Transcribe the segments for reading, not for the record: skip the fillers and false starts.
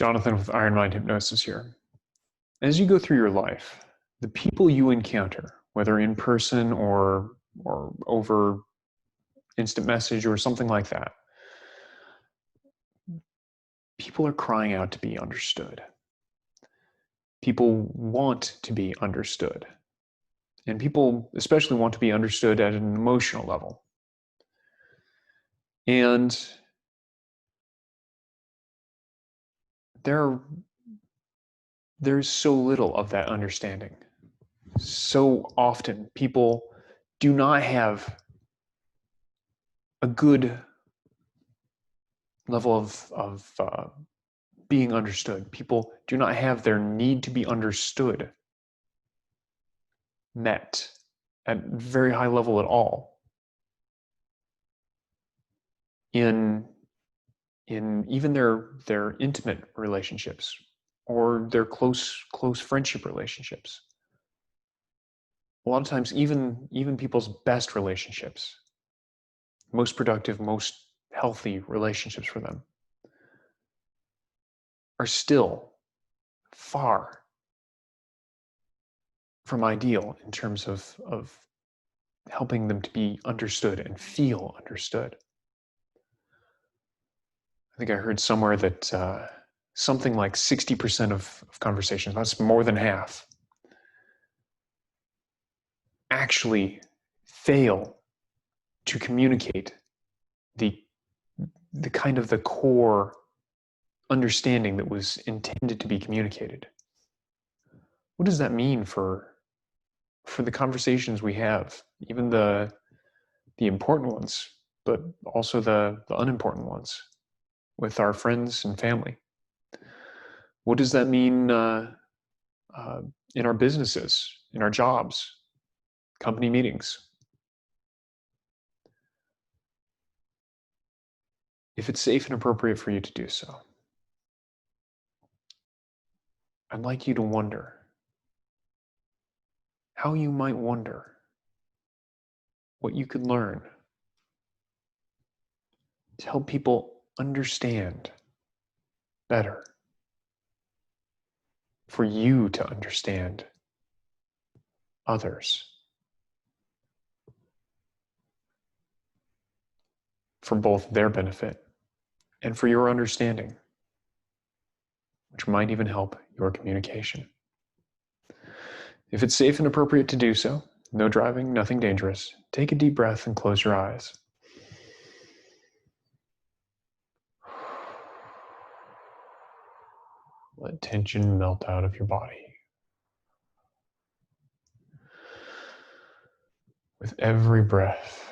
Jonathan with Iron Mind Hypnosis here. As you go through your life, the people you encounter, whether in person or over instant message or something like that, people are crying out to be understood. People want to be understood. And people especially want to be understood at an emotional level. And there's so little of that understanding. So often people do not have a good level of being understood. People do not have their need to be understood met at very high level at all. In even their intimate relationships or their close friendship relationships. A lot of times, even people's best relationships, most productive, most healthy relationships for them, are still far from ideal in terms of helping them to be understood and feel understood. I think I heard somewhere that something like 60% of conversations, that's more than half, actually fail to communicate the kind of the core understanding that was intended to be communicated. What does that mean for the conversations we have, even the important ones, but also the unimportant ones with our friends and family? What does that mean in our businesses, in our jobs, company meetings? If it's safe and appropriate for you to do so, I'd like you to wonder how you might wonder what you could learn to help people understand better, for you to understand others, for both their benefit and for your understanding, which might even help your communication. If it's safe and appropriate to do so, no driving, nothing dangerous, take a deep breath and close your eyes. Let tension melt out of your body. With every breath,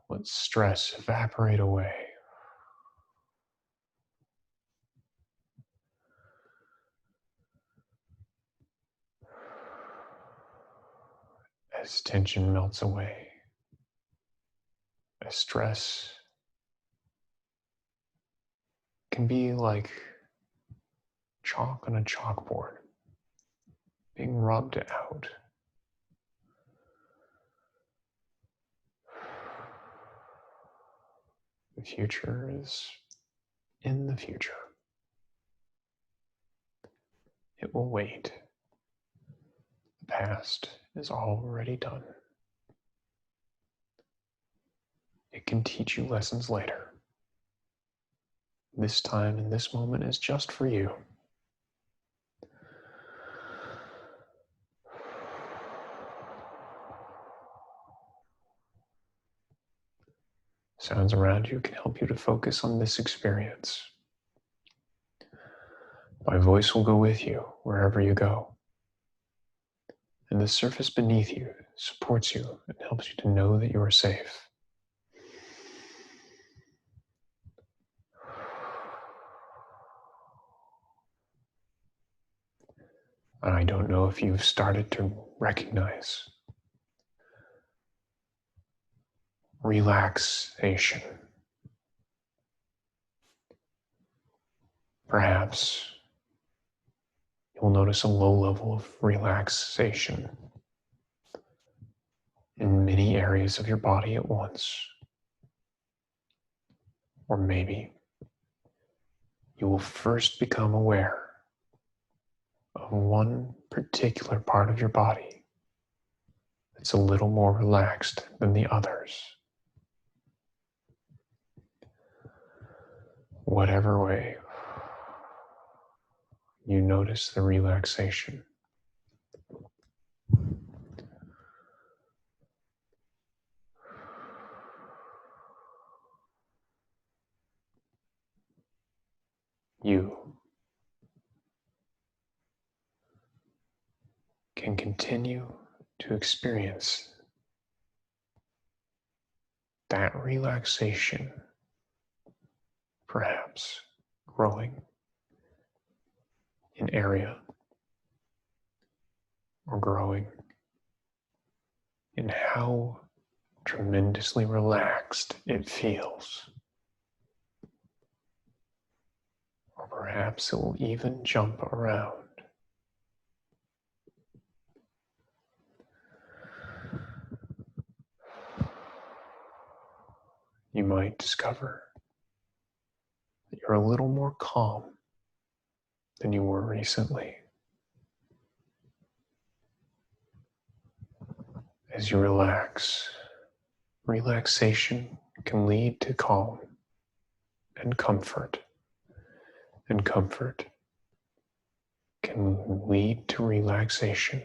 let stress evaporate away. As tension melts away, as stress can be like chalk on a chalkboard, being rubbed out. The future is in the future. It will wait. The past is already done. It can teach you lessons later. This time and this moment is just for you. Sounds around you can help you to focus on this experience. My voice will go with you wherever you go. And the surface beneath you supports you and helps you to know that you are safe. I don't know if you've started to recognize relaxation. Perhaps you'll notice a low level of relaxation in many areas of your body at once. Or maybe you will first become aware of one particular part of your body that's a little more relaxed than the others. Whatever way you notice the relaxation, you can continue to experience that relaxation, perhaps growing in area or growing in how tremendously relaxed it feels. Or perhaps it will even jump around. You might discover that you're a little more calm than you were recently. As you relax, relaxation can lead to calm and comfort can lead to relaxation,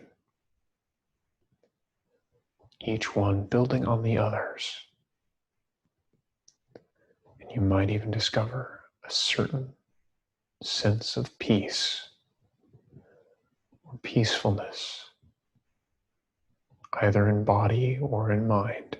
each one building on the others. And you might even discover a certain sense of peace or peacefulness, either in body or in mind.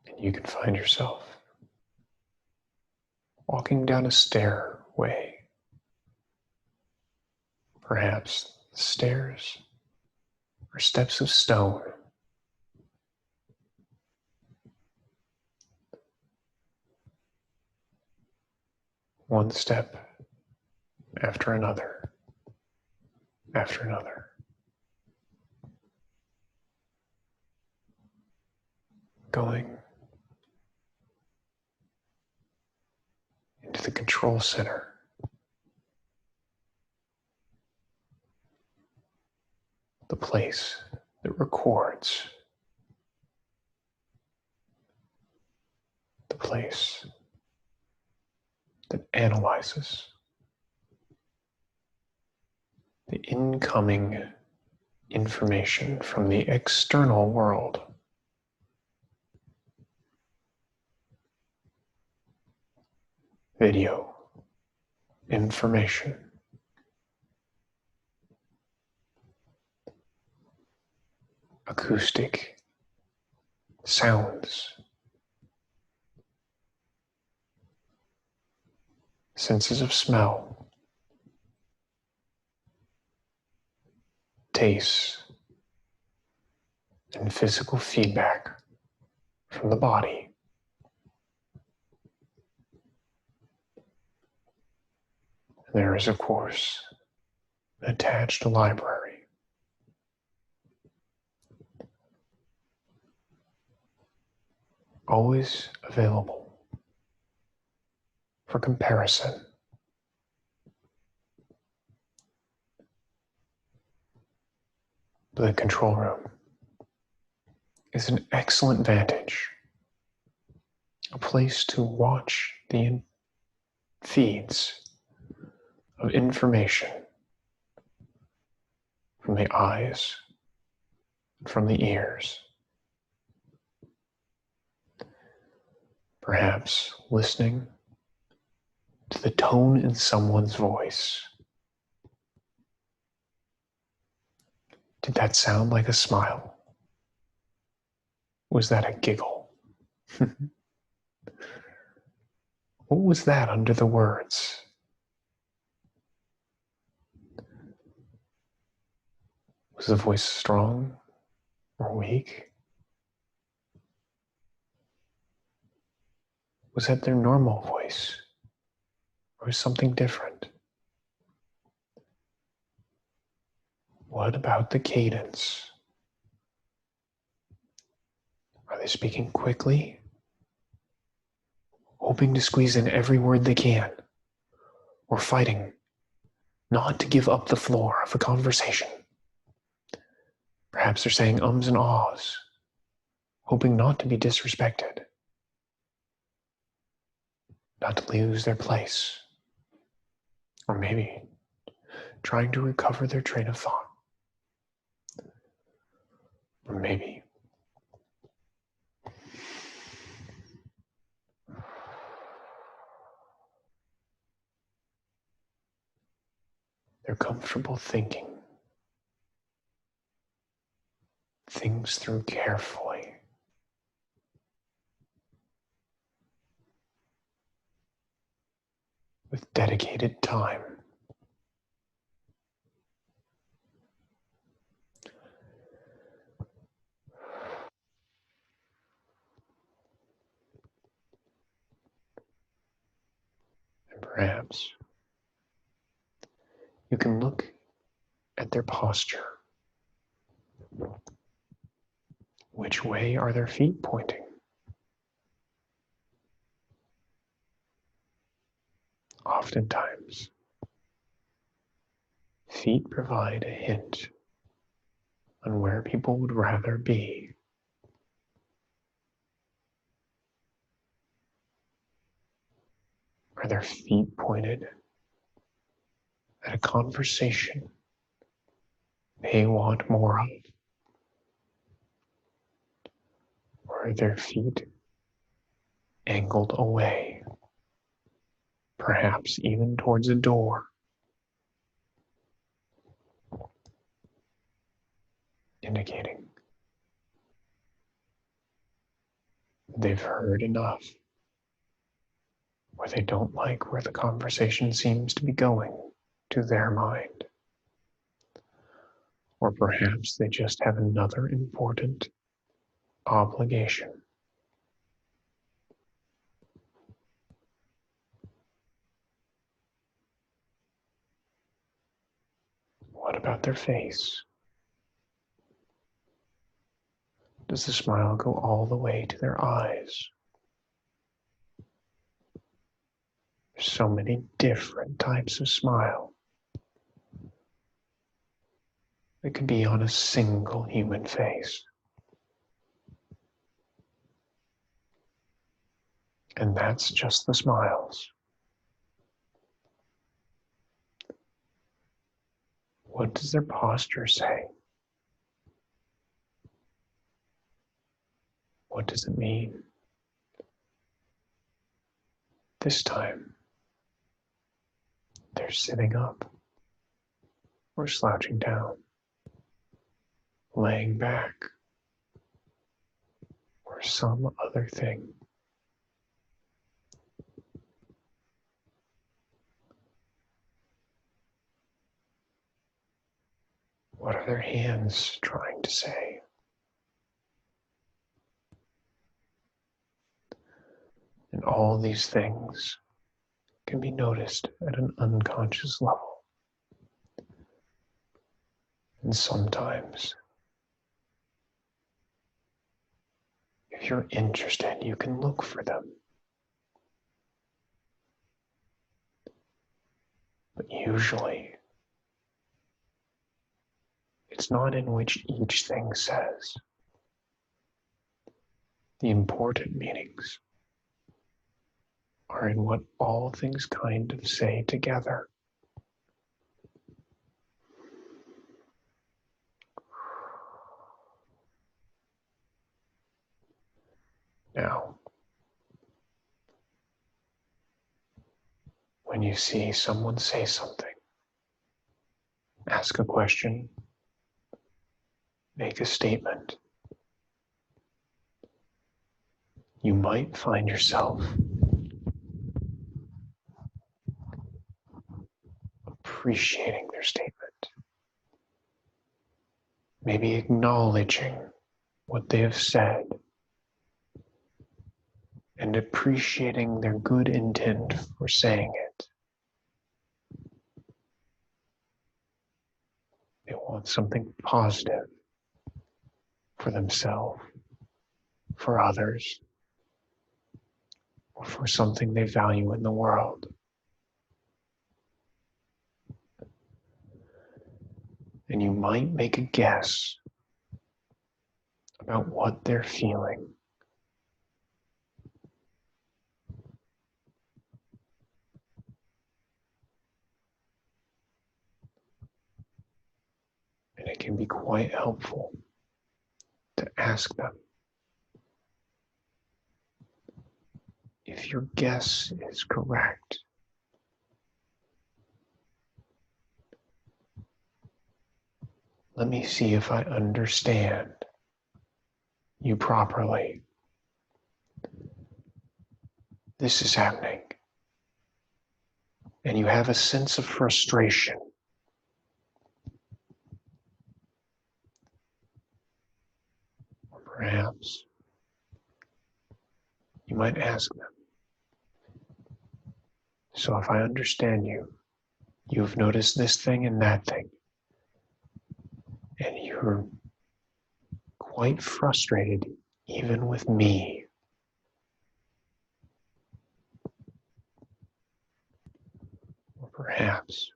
And you can find yourself walking down a stairway. Perhaps stairs or steps of stone. One step after another, after another. Going into the control center. The place that records. The place that analyzes. The incoming information from the external world. Video, information, acoustic, sounds, senses of smell, tastes, and physical feedback from the body. There is, of course, an attached library. Always available for comparison. The control room is an excellent vantage, a place to watch the feeds of information from the eyes and from the ears. Perhaps listening to the tone in someone's voice. Did that sound like a smile? Was that a giggle? What was that under the words? Was the voice strong or weak? Was that their normal voice? or something different? What about the cadence? Are they speaking quickly, hoping to squeeze in every word they can, or fighting not to give up the floor of a conversation? Perhaps they're saying ums and ahs, hoping not to be disrespected, not to lose their place, or maybe trying to recover their train of thought. Or maybe they're comfortable thinking things through carefully, with dedicated time. And perhaps you can look at their posture. Which way are their feet pointing? Oftentimes, feet provide a hint on where people would rather be. Are their feet pointed at a conversation they want more of? Or are their feet angled away, perhaps even towards a door, indicating they've heard enough, or they don't like where the conversation seems to be going to their mind? Or perhaps they just have another important obligation. What about their face? Does the smile go all the way to their eyes? There's so many different types of smile that could be on a single human face. And that's just the smiles. What does their posture say? What does it mean? This time, they're sitting up or slouching down, laying back, or some other thing. What are their hands trying to say? And all these things can be noticed at an unconscious level. And sometimes, if you're interested, you can look for them. But usually, it's not in which each thing says. The important meanings are in what all things kind of say together. Now, when you see someone say something, ask a question, make a statement, you might find yourself appreciating their statement, maybe acknowledging what they have said, and appreciating their good intent for saying it. want something positive for themselves, for others, or for something they value in the world. And you might make a guess about what they're feeling. And it can be quite helpful to ask them if your guess is correct. Let me see if I understand you properly. This is happening, and you have a sense of frustration. Or perhaps you might ask them, so if I understand you, you've noticed this thing and that thing, and you're quite frustrated even with me. Or perhaps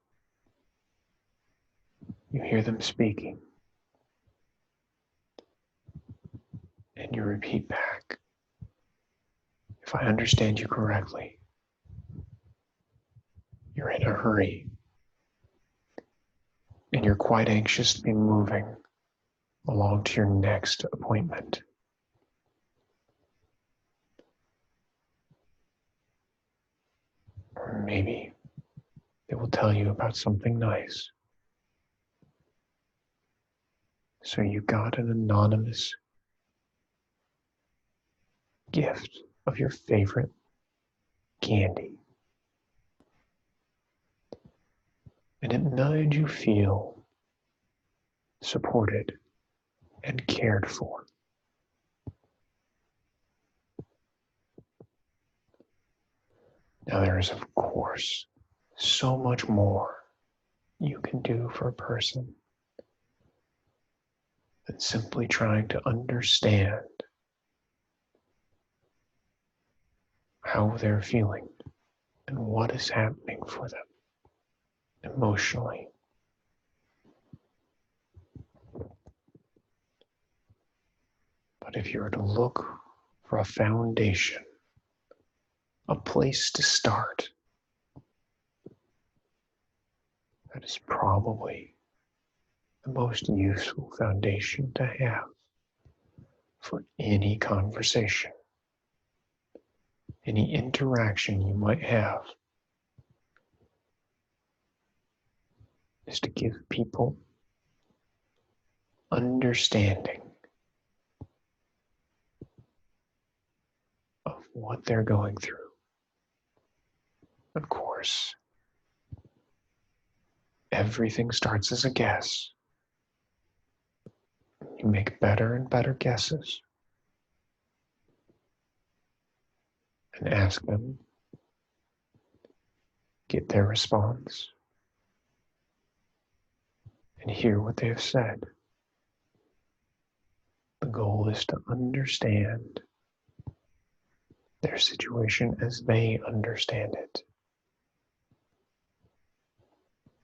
you hear them speaking, and you repeat back, if I understand you correctly, you're in a hurry, and you're quite anxious to be moving along to your next appointment. Or maybe they will tell you about something nice. So you got an anonymous gift of your favorite candy. And it made you feel supported and cared for. Now there is, of course, so much more you can do for a person than simply trying to understand how they're feeling and what is happening for them emotionally. But if you were to look for a foundation, a place to start, that is probably the most useful foundation to have for any conversation, any interaction you might have, is to give people understanding of what they're going through. Of course, everything starts as a guess. You make better and better guesses and ask them, get their response, and hear what they have said. The goal is to understand their situation as they understand it.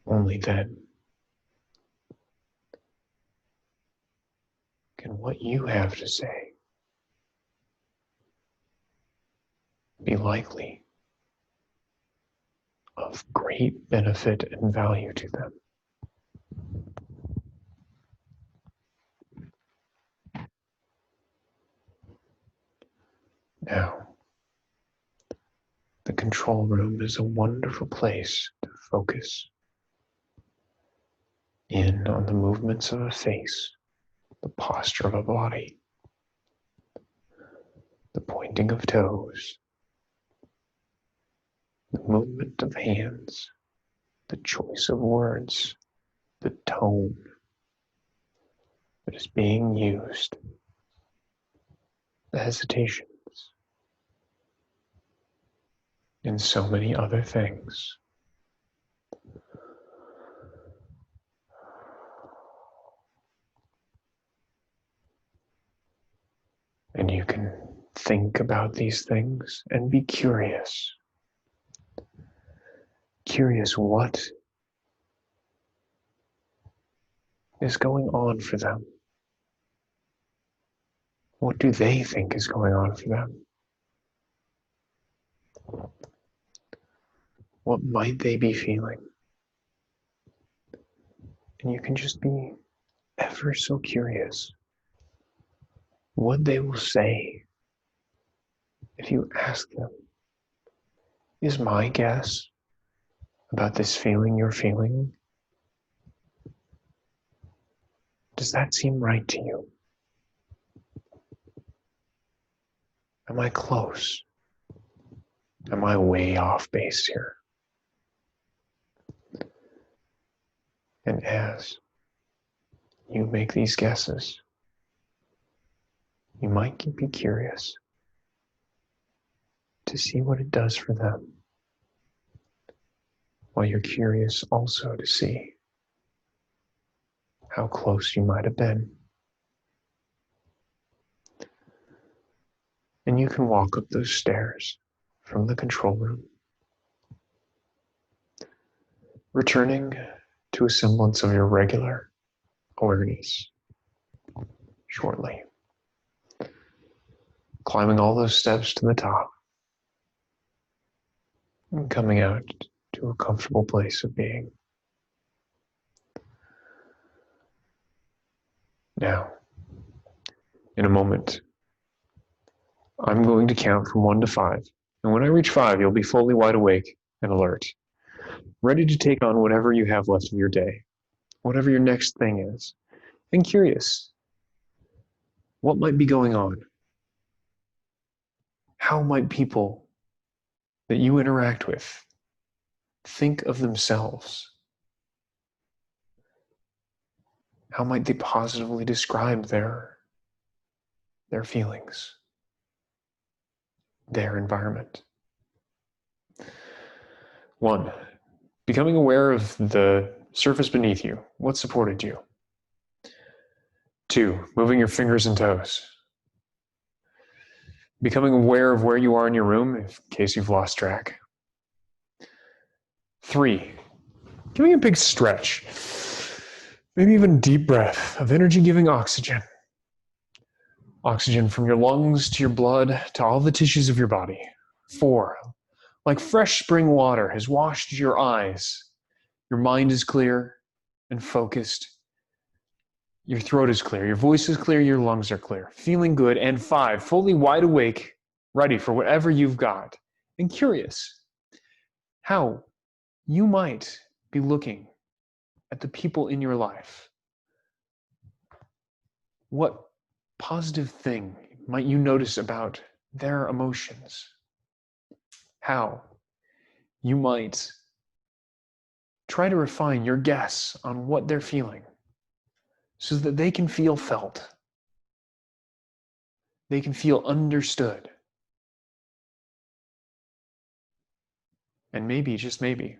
Only then can what you have to say be likely of great benefit and value to them. Now, the control room is a wonderful place to focus in on the movements of a face, the posture of a body, the pointing of toes, the movement of hands, the choice of words, the tone that is being used, the hesitations, and so many other things. And you can think about these things and be curious. Curious what is going on for them. What do they think is going on for them? What might they be feeling? And you can just be ever so curious what they will say if you ask them. Is my guess about this feeling you're feeling, does that seem right to you? Am I close? Am I way off base here? And as you make these guesses, you might be curious to see what it does for them, while you're curious also to see how close you might have been. And you can walk up those stairs from the control room, returning to a semblance of your regular awareness shortly. Climbing all those steps to the top and coming out to a comfortable place of being. Now, in a moment, I'm going to count from 1 to 5. And when I reach 5, you'll be fully wide awake and alert, ready to take on whatever you have left of your day, whatever your next thing is, and curious. What might be going on? How might people that you interact with think of themselves? How might they positively describe their feelings, their environment? 1, becoming aware of the surface beneath you. What supported you? 2, moving your fingers and toes. Becoming aware of where you are in your room in case you've lost track. 3, giving a big stretch. Maybe even a deep breath of energy-giving oxygen. Oxygen from your lungs to your blood to all the tissues of your body. 4, like fresh spring water has washed your eyes. Your mind is clear and focused. Your throat is clear. Your voice is clear. Your lungs are clear. Feeling good. And 5, fully wide awake, ready for whatever you've got. And curious how you might be looking at the people in your life. What positive thing might you notice about their emotions? How you might try to refine your guess on what they're feeling so that they can feel felt. They can feel understood. And maybe, just maybe,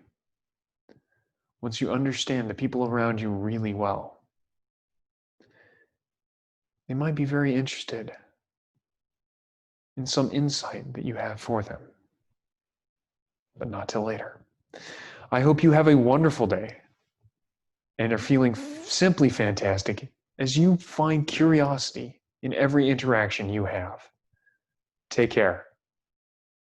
once you understand the people around you really well, they might be very interested in some insight that you have for them. But not till later. I hope you have a wonderful day and are feeling simply fantastic as you find curiosity in every interaction you have. Take care.